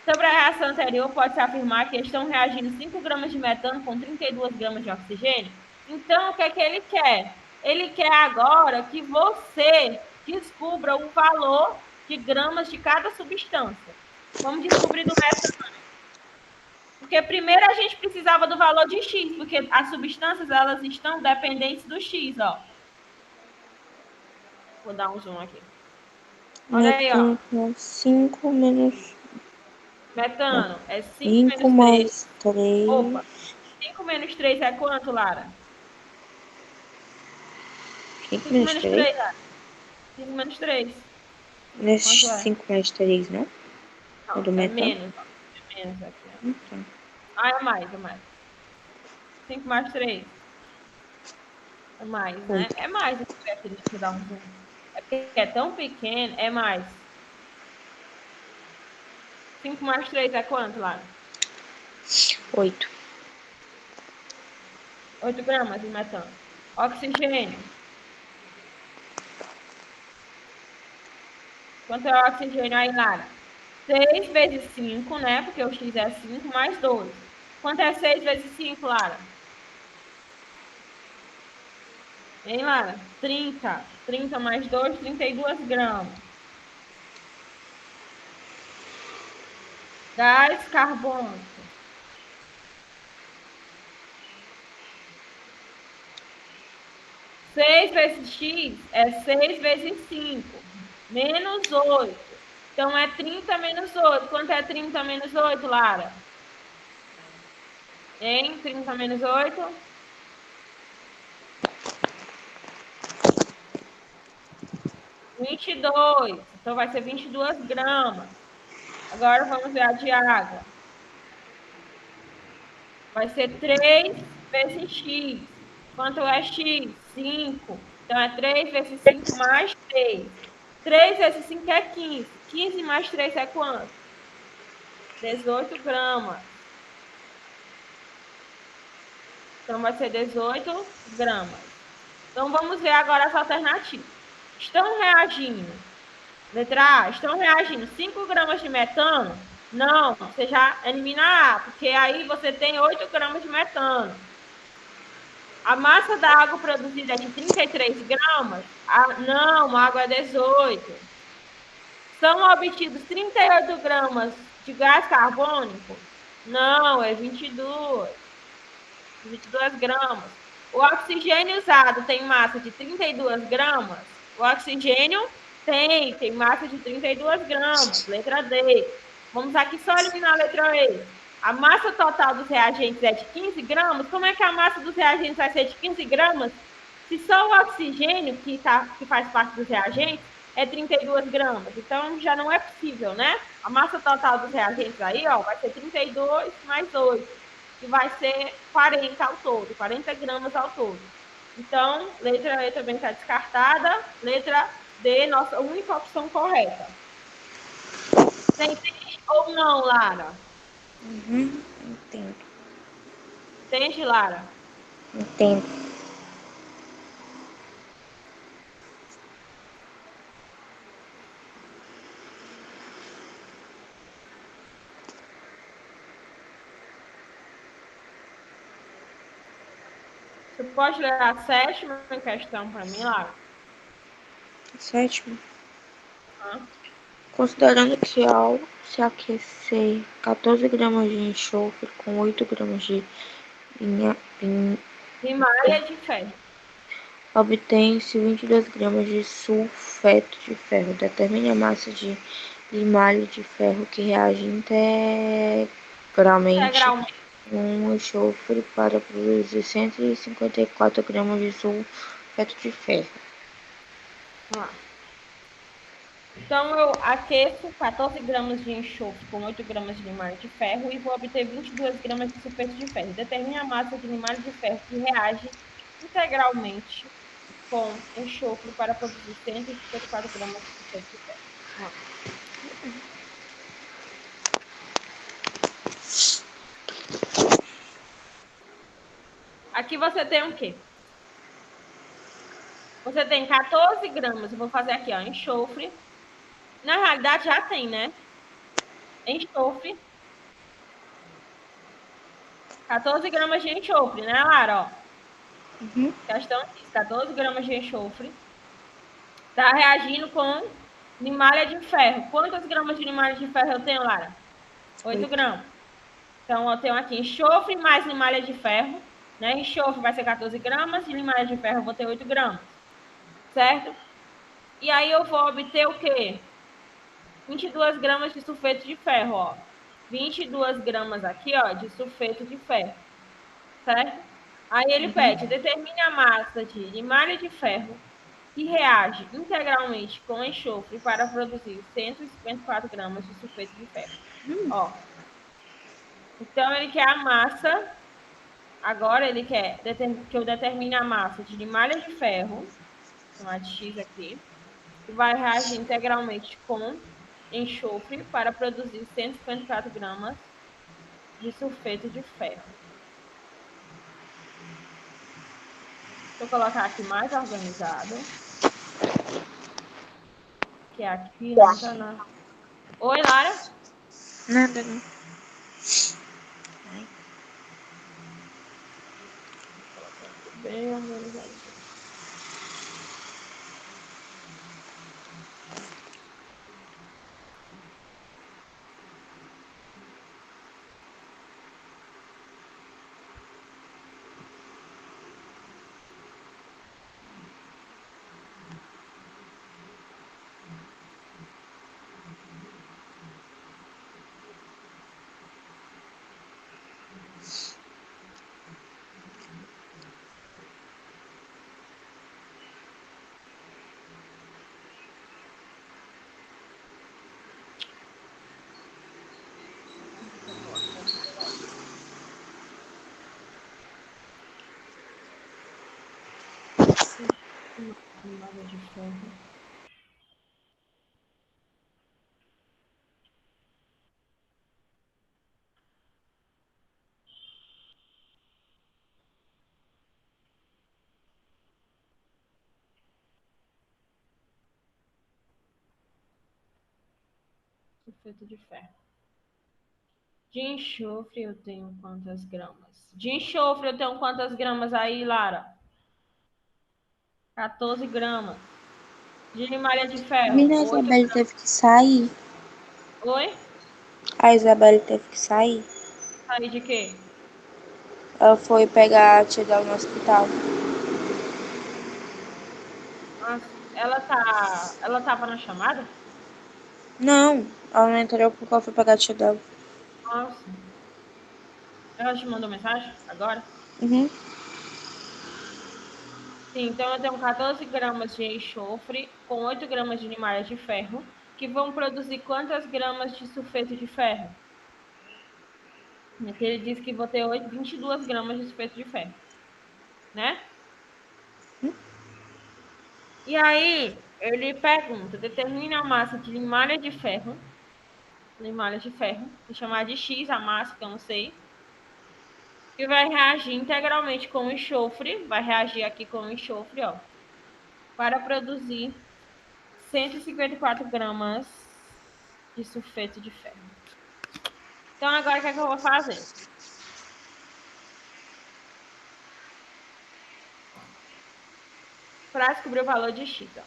Sobre a reação anterior, pode-se afirmar que estão reagindo 5 gramas de metano com 32 gramas de oxigênio. Então, o que é que ele quer? Ele quer agora que você descubra o valor de gramas de cada substância. Vamos descobrir do metano. Porque primeiro a gente precisava do valor de X, porque as substâncias elas estão dependentes do X, ó. Vou dar um zoom aqui. Olha aí, ó. Metano 5 menos... Metano é 5 5 menos 3. mais 3. Opa. 5 menos 3 é quanto, Lara? 5 5 menos menos 3? 3, Lara. 5 menos 3. Nesse Quanto é? 5 mais 3, não? O Não, do é metano? menos. Ó. É menos aqui, ó. Então. Ah, é mais, é mais. 5 mais 3. É mais, né? 8. É mais aqui, deixa eu dar um zoom. É porque é tão pequeno, é mais. 5 mais 3 é quanto, Lara? 8. 8 gramas de metano. Oxigênio. Quanto é o oxigênio aí, Lara? 6 vezes 5, né? Porque o X é 5, mais 2. Quanto é 6 vezes 5, Lara? Hein, Lara? 30. 30 mais 2, 32 gramas. Gás carbônico. 6 vezes x é 6 vezes 5, menos 8. Então, é 30 menos 8. Quanto é 30 menos 8, Lara? Hein? 30 menos 8? 22. Então, vai ser 22 gramas. Agora, vamos ver a de água. Vai ser 3 vezes x. Quanto é x? 5. Então, é 3 vezes 5 mais 3. 3 vezes 5 é 15. 15 mais 3 é quanto? 18 gramas. Então, vai ser 18 gramas. Então, vamos ver agora as alternativas. Estão reagindo. Letra A, estão reagindo 5 gramas de metano? Não, você já elimina A, porque aí você tem 8 gramas de metano. A massa da água produzida é de 33 gramas? Não, a água é 18. São obtidos 38 gramas de gás carbônico? Não, é 22 gramas. O oxigênio usado tem massa de 32 gramas? O oxigênio tem massa de 32 gramas. Letra D. Vamos aqui só eliminar a letra E. A massa total dos reagentes é de 15 gramas? Como é que a massa dos reagentes vai ser de 15 gramas? Se só o oxigênio, que faz parte dos reagentes, é 32 gramas. Então, já não é possível, né? A massa total dos reagentes aí, ó, vai ser 32 mais 8, que vai ser 40 ao todo, 40 gramas ao todo. Então, letra E também está descartada. Letra D, nossa única opção correta. Você entende ou não, Lara? Entendo. Entende, Lara? Entendo. Você pode ler a sétima questão para mim, Lara? Sétimo. Ah. Considerando que ao se aquecer 14 gramas de enxofre com 8 gramas de De malha de ferro. obtém-se 22 gramas de sulfeto de ferro. Determine a massa de limalha de ferro que reage integralmente Integralmente. com enxofre para produzir 154 gramas de sulfeto de ferro. Vamos lá. Então, eu aqueço 14 gramas de enxofre com 8 gramas de limalha de ferro e vou obter 22 gramas de sulfeto de ferro. Determine a massa de limalha de ferro que reage integralmente com enxofre para produzir 154 gramas de sulfeto de ferro. Vamos lá. Aqui você tem o quê? Você tem 14 gramas, eu vou fazer aqui, ó, enxofre. Na realidade, já tem, né? Enxofre. 14 gramas de enxofre, né, Lara? Ó. Questão diz, 14 gramas de enxofre. Está reagindo com limalha de ferro. Quantas gramas de limalha de ferro eu tenho, Lara? 8 gramas. Então, eu tenho aqui enxofre mais limalha de ferro. Né? Enxofre vai ser 14 gramas, e limalha de ferro eu vou ter 8 gramas. Certo? E aí eu vou obter o quê? 22 gramas de sulfeto de ferro, ó. 22 gramas aqui, ó, de sulfeto de ferro. Certo? Aí ele pede, determine a massa de limalha de ferro que reage integralmente com enxofre para produzir 154 gramas de sulfeto de ferro. Ó. Então, ele quer a massa. Agora, ele quer que eu determine a massa de limalha de ferro, chamar de X aqui, que vai reagir integralmente com enxofre para produzir 154 gramas de sulfeto de ferro. Deixa eu colocar aqui mais organizado. Que aqui não tá na... Oi, Lara? Nada, não. Colocar aqui bem organizado. Limalha de ferro. Sulfeto de ferro. De enxofre eu tenho quantas gramas? De enxofre eu tenho quantas gramas aí, Lara? 14 gramas. De limalha de ferro, Menina, a 8 Isabelle gramas. teve que sair. Oi? A Isabelle teve que sair. Sair de quê? Ela foi pegar a tia dela no hospital. Nossa, ela tava na chamada? Não, ela não entrou porque ela foi pegar a tia dela. Nossa. Ela te mandou mensagem agora? Uhum. Sim, então eu tenho 14 gramas de enxofre com 8 gramas de limalha de ferro, que vão produzir quantas gramas de sulfeto de ferro? Aqui ele diz que vou ter 22 gramas de sulfeto de ferro, né? E aí, ele pergunta, determine a massa de limalha de ferro, vou chamar de X a massa, que eu não sei, que vai reagir integralmente com o enxofre, vai reagir aqui com o enxofre, ó, para produzir 154 gramas de sulfeto de ferro. Então, agora o que é que eu vou fazer? Para descobrir o valor de X, ó.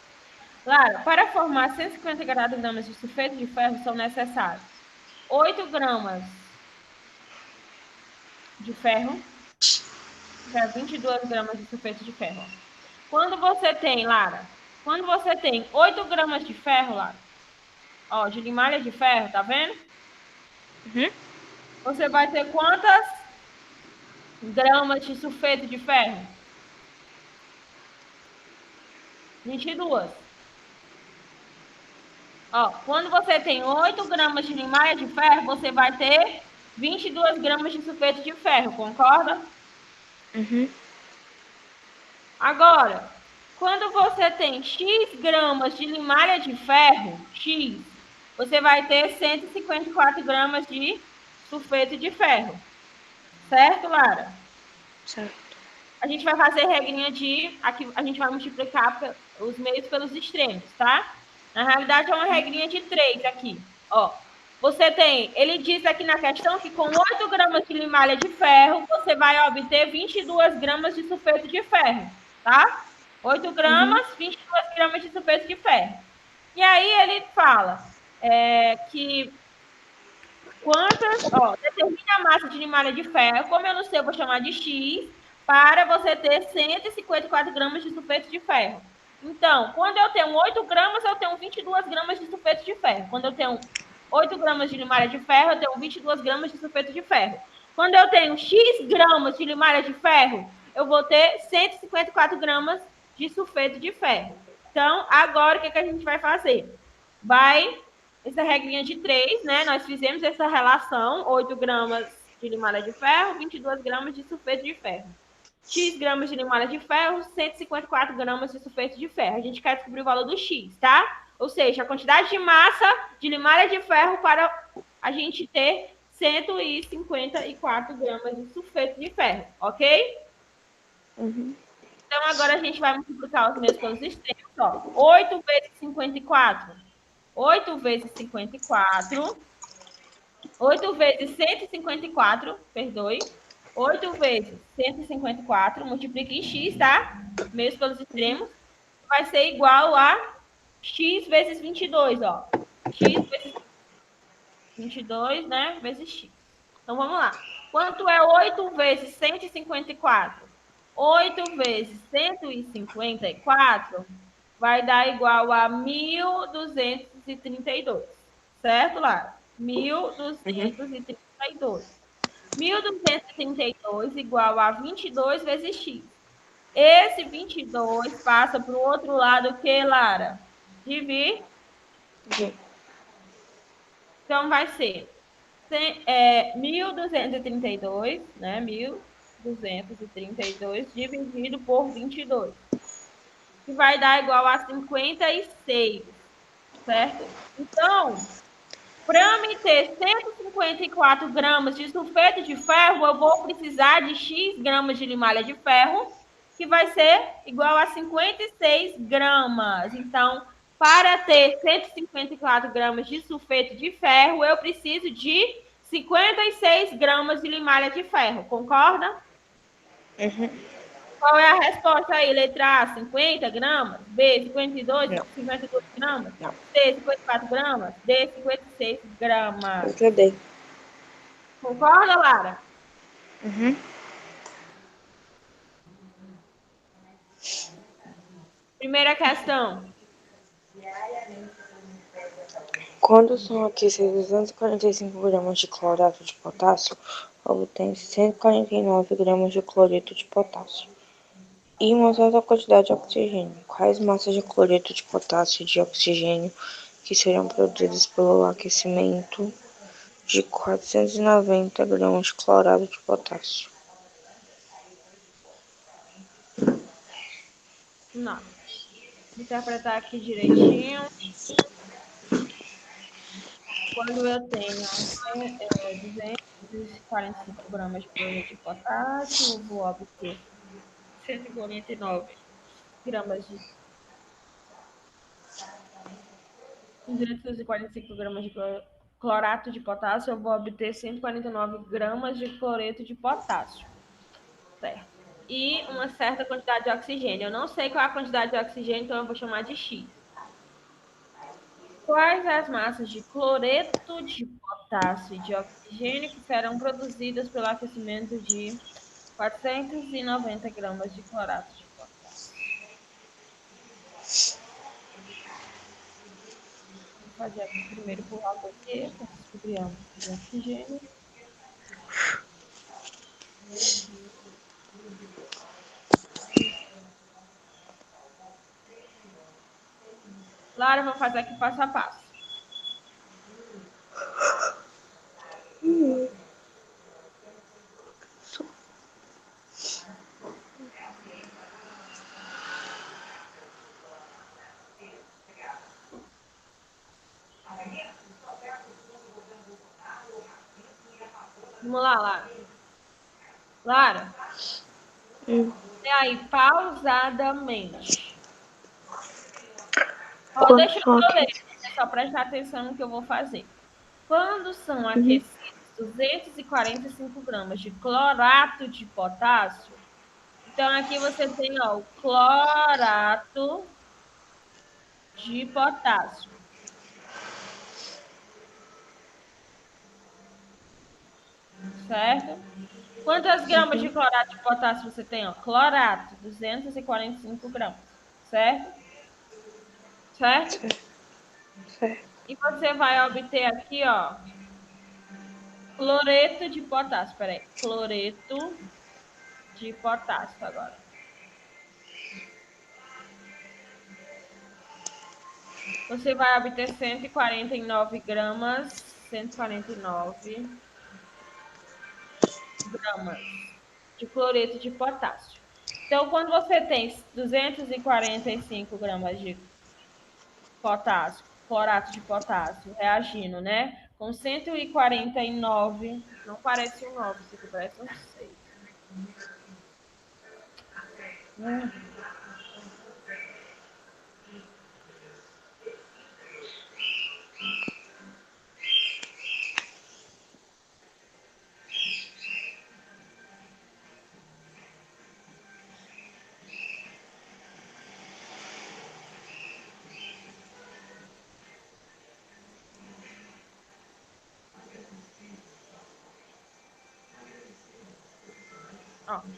Lara, para formar 154 gramas de sulfeto de ferro são necessários 8 gramas de ferro, que é 22 gramas de sulfeto de ferro. Quando você tem, Lara, quando você tem 8 gramas de ferro, Lara, ó, de limalha de ferro, tá vendo? Uhum. Você vai ter quantas gramas de sulfeto de ferro? 22. Ó, quando você tem 8 gramas de limalha de ferro, você vai ter 22 gramas de sulfeto de ferro, concorda? Uhum. Agora, quando você tem X gramas de limalha de ferro, X, você vai ter 154 gramas de sulfeto de ferro. Certo, Lara? Certo. A gente vai fazer regrinha de... Aqui a gente vai multiplicar os meios pelos extremos, tá? Na realidade, é uma regrinha de 3 aqui. Ó, você tem... Ele diz aqui na questão que com 8 gramas de limalha de ferro, você vai obter 22 gramas de sulfeto de ferro, tá? 8 gramas, 22 gramas de sulfeto de ferro. E aí ele fala que determine a massa de limalha de ferro, como eu não sei, eu vou chamar de X, para você ter 154 gramas de sulfeto de ferro. Então, quando eu tenho 8 gramas, eu tenho 22 gramas de sulfeto de ferro. Quando eu tenho 8 gramas de limalha de ferro, eu tenho 22 gramas de sulfeto de ferro. Quando eu tenho X gramas de limalha de ferro, eu vou ter 154 gramas de sulfeto de ferro. Então, agora, o que a gente vai fazer? Essa regrinha de 3, né? Nós fizemos essa relação, 8 gramas de limalha de ferro, 22 gramas de sulfeto de ferro. X gramas de limalha de ferro, 154 gramas de sulfeto de ferro. A gente quer descobrir o valor do X, tá? Ou seja, a quantidade de massa de limalha de ferro para a gente ter 154 gramas de sulfeto de ferro, ok? Uhum. Então, agora a gente vai multiplicar os meios pelos extremos, ó. 8 vezes 54. 8 vezes 54. 8 vezes 154, perdoe. 8 vezes 154, multiplique em x, tá? Meios pelos extremos. Vai ser igual a x vezes 22, ó. X vezes 22, né? Vezes x. Então, vamos lá. Quanto é 8 vezes 154? 8 vezes 154 vai dar igual a 1.232. Certo, Lara? 1.232. 1.232 igual a 22 vezes x. Esse 22 passa para o outro lado o que, Lara? Dividir. Então, vai ser 1.232, né? 1.232 dividido por 22. que vai dar igual a 56, certo? Então, para me ter 154 gramas de sulfeto de ferro, eu vou precisar de X gramas de limalha de ferro, que vai ser igual a 56 gramas. Então, para ter 154 gramas de sulfeto de ferro, eu preciso de 56 gramas de limalha de ferro. Concorda? Uhum. Qual é a resposta aí? Letra A, 50 gramas. B, 52, Não. 52 gramas. Não. C, 54 gramas. D, 56 gramas. Letra D. Concorda, Lara? Uhum. Primeira questão. Quando são aquecidos 245 gramas de clorato de potássio, obtém-se 149 gramas de cloreto de potássio e uma certa quantidade de oxigênio. Quais massas de cloreto de potássio e de oxigênio que serão produzidas pelo aquecimento de 490 gramas de clorato de potássio? Não. Vou interpretar aqui direitinho. Quando eu tenho 245 gramas de cloreto de potássio, eu vou obter 149 gramas de 245 gramas de clorato de potássio, eu vou obter 149 gramas de cloreto de potássio. Certo. E uma certa quantidade de oxigênio. Eu não sei qual é a quantidade de oxigênio, então eu vou chamar de X. Quais as massas de cloreto de potássio e de oxigênio que serão produzidas pelo aquecimento de 490 gramas de clorato de potássio? Vou fazer aqui primeiro por Lavoisier, para descobrir a massa de oxigênio. Lara, vou fazer aqui passo a passo. Vamos lá, Lara. Lara, e aí, pausadamente. Ó, deixa eu ler, é só prestar atenção no que eu vou fazer. Quando são aquecidos 245 gramas de clorato de potássio, então aqui você tem ó, o clorato de potássio. Certo? Quantas gramas de clorato de potássio você tem? Ó? Clorato, 245 gramas. Certo? Certo? Certo. E você vai obter aqui, ó, cloreto de potássio. Peraí, cloreto de potássio agora. Você vai obter 149 gramas, 149 gramas de cloreto de potássio. Então, quando você tem 245 gramas de potássio, clorato de potássio reagindo, né? Com 149, não parece um 9, isso aqui parece um 6. Ó, vou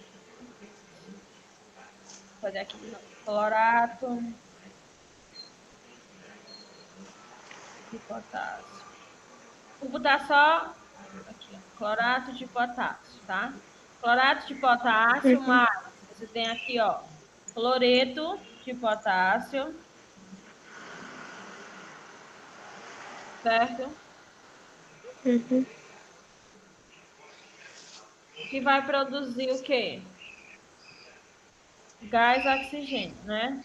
fazer aqui de novo. Clorato de potássio. Vou botar só aqui, ó, clorato de potássio, tá? Clorato de potássio mais, você tem aqui, ó, cloreto de potássio, certo? Que vai produzir o quê? Gás oxigênio, né?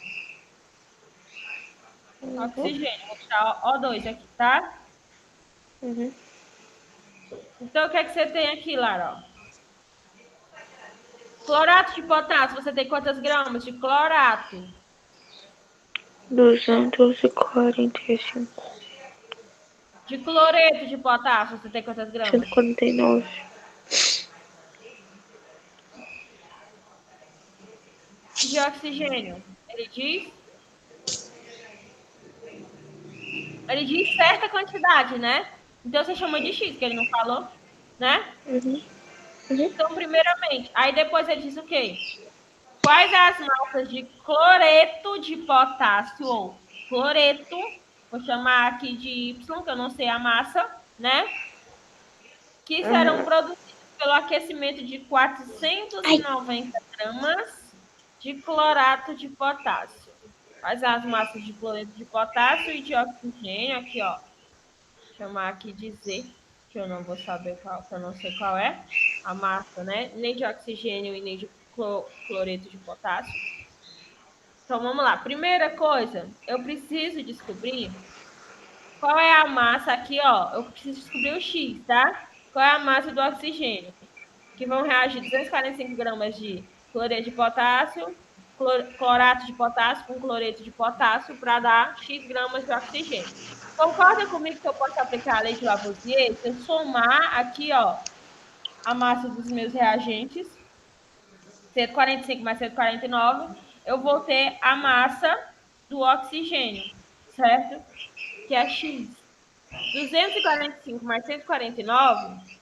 Oxigênio. Vou botar O2 aqui, tá? Então, o que é que você tem aqui, Lara? Clorato de potássio, você tem quantas gramas de clorato? 245. De cloreto de potássio, você tem quantas gramas? 149. De oxigênio, ele diz certa quantidade, né? Então você chama de X, que ele não falou, né? Então, primeiramente, aí depois ele diz o quê? Quais as massas de cloreto de potássio ou cloreto, vou chamar aqui de Y, que eu não sei a massa, né? Que serão produzidas pelo aquecimento de 490 gramas de clorato de potássio. Quais as massas de cloreto de potássio e de oxigênio? Aqui, ó. Vou chamar aqui de Z, que eu não vou saber qual, que eu não sei qual é a massa, né? Nem de oxigênio e nem de cloreto de potássio. Então, vamos lá. Primeira coisa, eu preciso descobrir qual é a massa aqui, ó. Eu preciso descobrir o X, tá? Qual é a massa do oxigênio? Que vão reagir 245 gramas de cloreto de potássio, clorato de potássio com cloreto de potássio para dar X gramas de oxigênio. Concorda comigo que eu posso aplicar a lei de Lavoisier? Se eu somar aqui, ó, a massa dos meus reagentes, 145 mais 149, eu vou ter a massa do oxigênio, certo? Que é X. 245 mais 149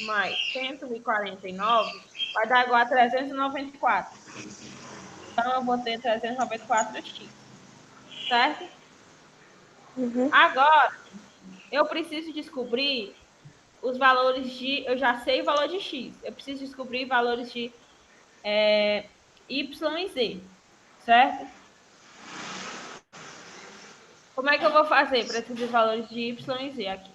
mais 149 vai dar igual a 394. Então, eu vou ter 394x, certo? Agora, eu preciso descobrir os valores de... Eu já sei o valor de x. Eu preciso descobrir valores de y e z, certo? Como é que eu vou fazer para descobrir os valores de y e z aqui?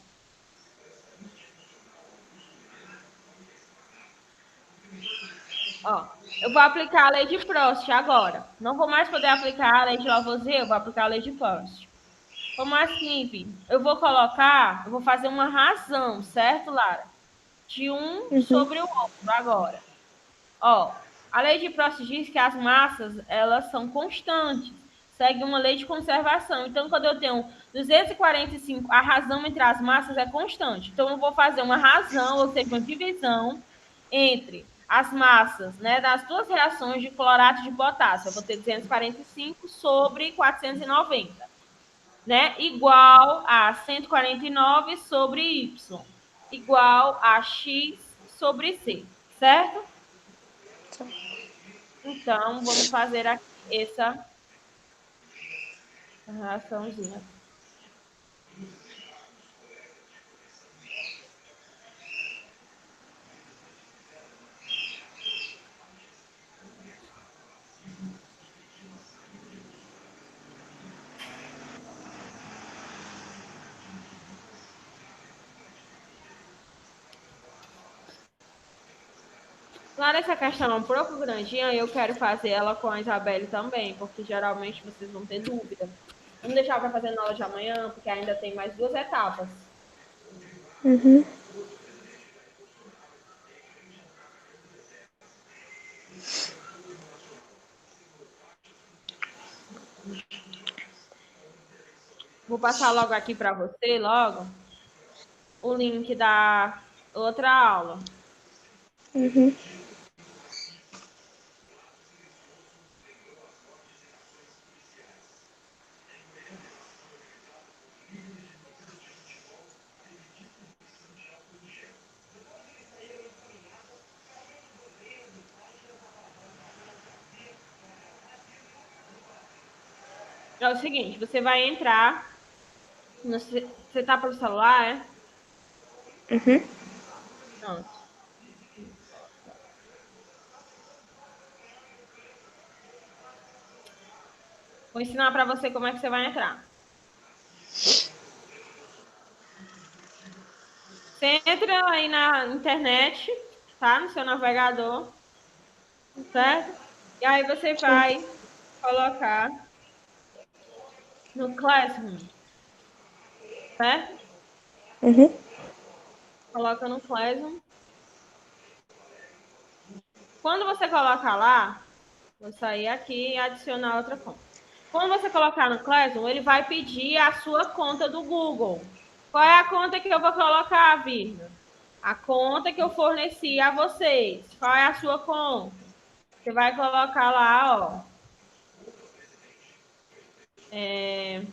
Ó, eu vou aplicar a lei de Prost agora. Não vou mais poder aplicar a lei de Lavoisier, eu vou aplicar a lei de Prost. Como assim, Vi? Eu vou fazer uma razão, certo, Lara? De um sobre o outro agora. Ó, a lei de Prost diz que as massas, elas são constantes, segue uma lei de conservação. Então, quando eu tenho 245, a razão entre as massas é constante. Então, eu vou fazer uma razão, ou seja, uma divisão entre as massas, né, das duas reações de clorato de potássio. Eu vou ter 245 sobre 490, né, igual a 149 sobre Y, igual a X sobre C, certo? Então, vamos fazer aqui essa raçãozinha. Claro, essa questão é um pouco grandinha e eu quero fazer ela com a Isabelle também, porque geralmente vocês vão ter dúvida. Vamos deixar para fazer na aula de amanhã, porque ainda tem mais 2 etapas. Vou passar logo aqui para você, logo, o link da outra aula. É o seguinte, você vai entrar... Você tá pelo celular, é? Pronto. Vou ensinar para você como é que você vai entrar. Você entra aí na internet, tá? No seu navegador, certo? E aí você vai colocar no Classroom, certo? Uhum. Coloca no Classroom. Quando você colocar lá, vou sair aqui e adicionar outra conta. Quando você colocar no Classroom, ele vai pedir a sua conta do Google. Qual é a conta que eu vou colocar, Virna? A conta que eu forneci a vocês. Qual é a sua conta? Você vai colocar lá, ó. Deixa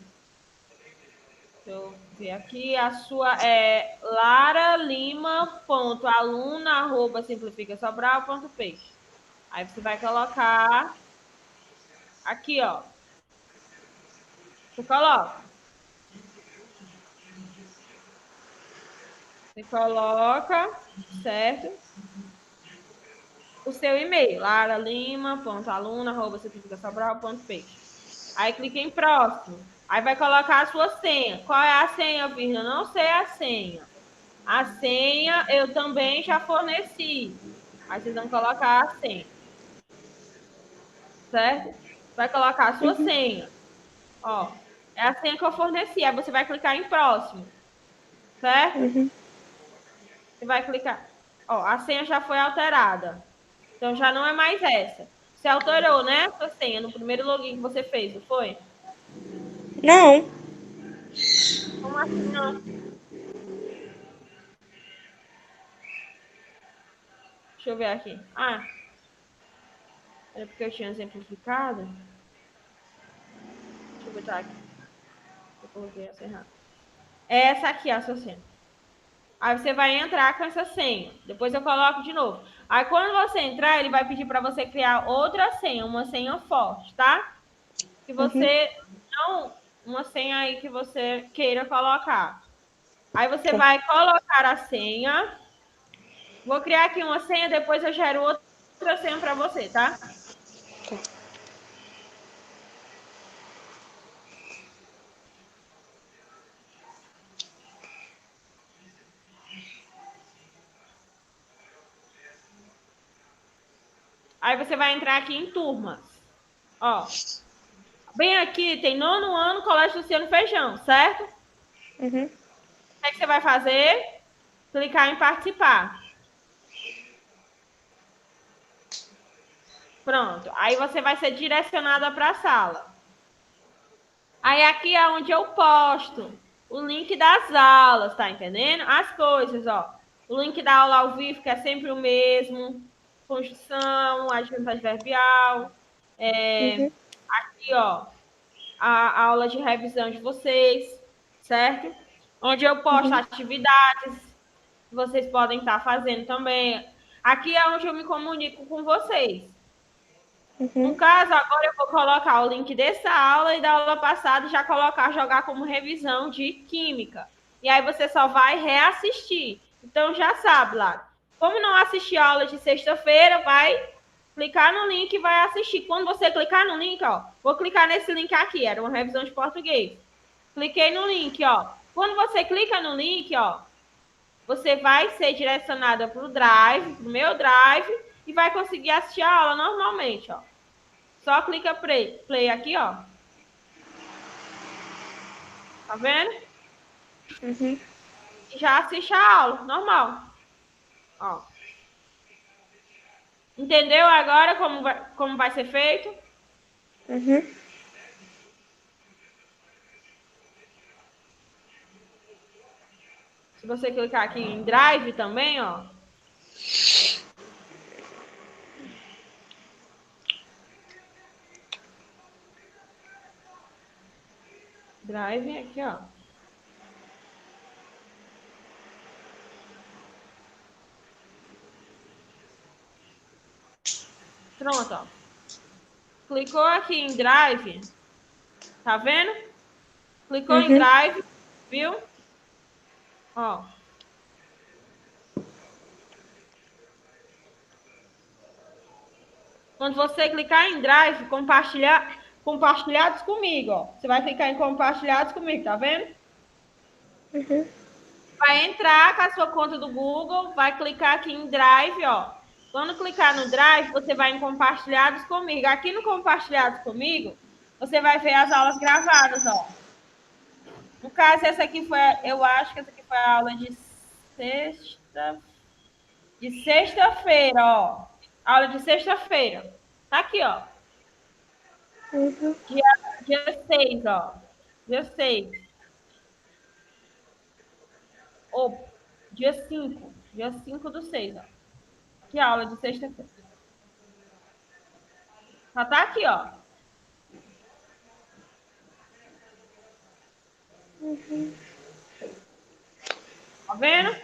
eu ver aqui. A sua é laralima.aluna@simplificasobral.peixe. Aí você vai colocar aqui, ó. Você coloca. Você coloca, certo? O seu e-mail, laralima.aluna@simplificasobral.peixe. Aí clica em próximo. Aí vai colocar a sua senha. Qual é a senha, Virna? Não sei a senha. A senha eu também já forneci. Aí vocês vão colocar a senha. Certo? Vai colocar a sua senha. Ó, é a senha que eu forneci. Aí você vai clicar em próximo. Certo? Você vai clicar. Ó, a senha já foi alterada. Então já não é mais essa. Você alterou, né? A senha no primeiro login que você fez, não foi? Não. Como assim não? Deixa eu ver aqui. Ah, era porque eu tinha exemplificado. Deixa eu botar aqui. Eu coloquei essa errada. Essa aqui é a sua senha. Aí você vai entrar com essa senha. Depois eu coloco de novo. Aí quando você entrar, ele vai pedir para você criar outra senha, uma senha forte, tá? Que você não, uma senha aí que você queira colocar. Aí você vai colocar a senha. Vou criar aqui uma senha, depois eu gero outra senha para você, tá? Aí você vai entrar aqui em turmas. Ó. Bem aqui tem 9º ano, Colégio Luciano Feijão, certo? O que é que você vai fazer? Clicar em participar. Pronto. Aí você vai ser direcionada para a sala. Aí aqui é onde eu posto o link das aulas, tá entendendo? As coisas, ó. O link da aula ao vivo, que é sempre o mesmo. Conjunção, adjunto adverbial. Aqui, ó. A aula de revisão de vocês, certo? Onde eu posto atividades que vocês podem estar fazendo também. Aqui é onde eu me comunico com vocês. No caso, agora eu vou colocar o link dessa aula e da aula passada e já jogar como revisão de química. E aí você só vai reassistir. Então já sabe lá. Como não assistir a aula de sexta-feira, vai clicar no link e vai assistir. Quando você clicar no link, ó, vou clicar nesse link aqui, era uma revisão de português. Cliquei no link, ó. Quando você clica no link, ó, você vai ser direcionada para o Drive, para o meu Drive, e vai conseguir assistir a aula normalmente, ó. Só clica play aqui, ó. Tá vendo? E já assiste a aula, normal. Ó. Entendeu agora como vai ser feito? Se você clicar aqui em Drive também, ó. Drive aqui, ó. Pronto, ó. Clicou aqui em Drive. Tá vendo? Clicou em Drive, viu? Ó. Quando você clicar em Drive, compartilhados comigo, ó. Você vai clicar em compartilhados comigo, tá vendo? Vai entrar com a sua conta do Google, vai clicar aqui em Drive, ó. Quando clicar no Drive, você vai em compartilhados comigo. Aqui no compartilhados comigo, Você vai ver as aulas gravadas, ó. No caso, essa aqui foi, eu acho que essa aqui foi a aula de sexta-feira, ó. Aula de sexta-feira. Tá aqui, ó. Uhum. Dia 6, ó. Dia 6. Ou dia 5. Dia 5 do 6, ó. Que aula de sexta-feira. Já tá aqui, ó. Tá vendo?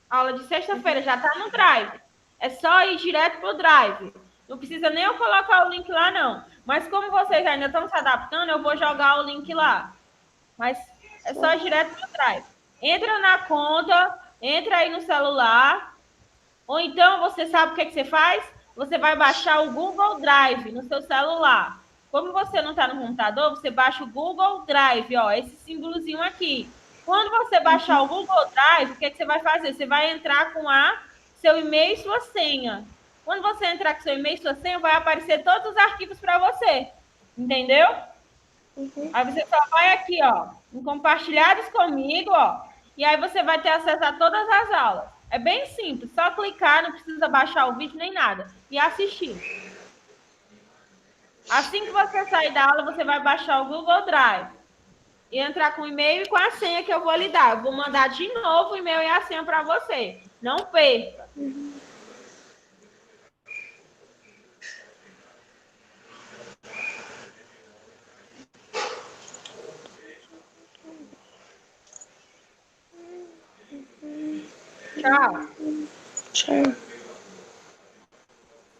Aula de sexta-feira já tá no Drive. É só ir direto pro Drive. Não precisa nem eu colocar o link lá, não. Mas como vocês ainda estão se adaptando, eu vou jogar o link lá. Mas é só ir direto pro Drive. Entra na conta, entra aí no celular. Ou então, você sabe o que você faz? Você vai baixar o Google Drive no seu celular. Como você não está no computador, você baixa o Google Drive, ó, esse símbolozinho aqui. Quando você baixar o Google Drive, o que você vai fazer? Você vai entrar com seu e-mail e sua senha. Quando você entrar com seu e-mail e sua senha, vai aparecer todos os arquivos para você. Entendeu? Aí você só vai aqui, ó, em compartilhados comigo, ó, e aí você vai ter acesso a todas as aulas. É bem simples, só clicar, não precisa baixar o vídeo nem nada, e assistir. Assim que você sair da aula, você vai baixar o Google Drive e entrar com o e-mail e com a senha que eu vou lhe dar. Eu vou mandar de novo o e-mail e a senha para você. Não perca. Tchau. Tchau.